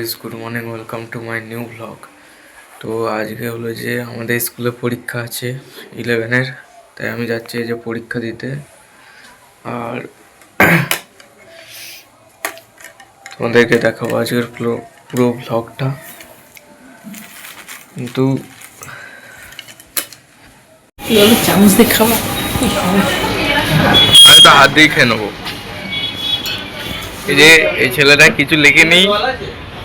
Guys, good morning, welcome to my new blog. তো আজকে হলো যে আমাদের স্কুলে পরীক্ষা আছে 11-এর, তাই আমি যাচ্ছি এই যে পরীক্ষা দিতে। আর তোমাদেরকে দেখাবো আজকের পুরো ব্লগটা। কিন্তু চামচ দিয়ে খাওয়া, আমি তো হাত দিয়ে খেয়ে নেবো। এই যে এই ছেলেটা কিছু লেখেনি,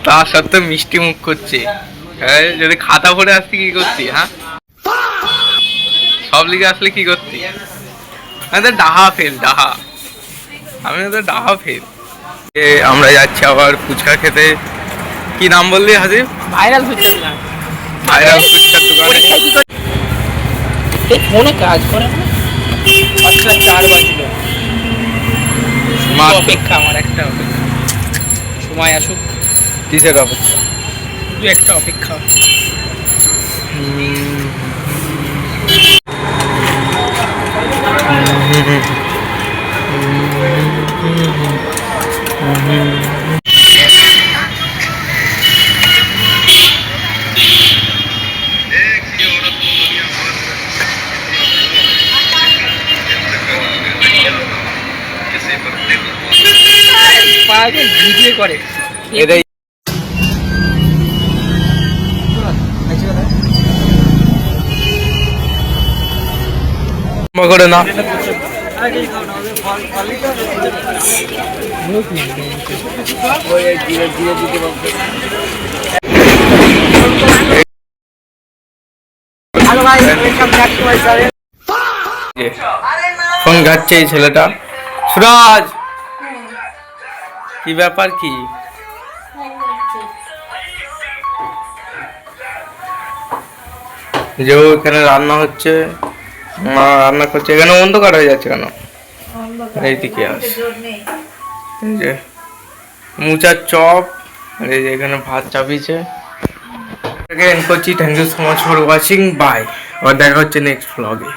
তা সত্ত্বেও মিষ্টি মুখ করছে। হ্যাঁ, যদি খাতা ভরে আসতি কি করতি? হ্যাঁ, সব লিখে আসলে কি করতি? আমাদের ডাহা ফেল, ডাহা। আমি ওদের ডাহা ফেল। আমরা যাচ্ছি আবার ফুচকা খেতে। কি নাম বললি হাজির? ভাইরাল ফুচকার দোকান। ভাইরাল ফুচকার দোকানে। এই ফোনে কাজ করে না, 4 বাজলো। অপেক্ষা, আমার একটা অপেক্ষা, সময় আসুক। কিসের অপেক্ষা? শুধু একটা অপেক্ষা। পাগে ভিডিও করে এটাই করে না। ফোন ঘাটছে এই ছেলেটা। সুরাজ, কি ব্যাপার? কি যে এখানে রান্না হচ্ছে, মা রান্না করছে। এখানে অন্ধকার হয়ে যাচ্ছে কেন? এইদিকে আস। এই যে মুচার চপ, আর এই যে এখানে ভাত চাপিয়েছে। এন্ড করছি। Thank you so much for watching. Bye. আবার দেখা হচ্ছে নেক্সট ব্লগে।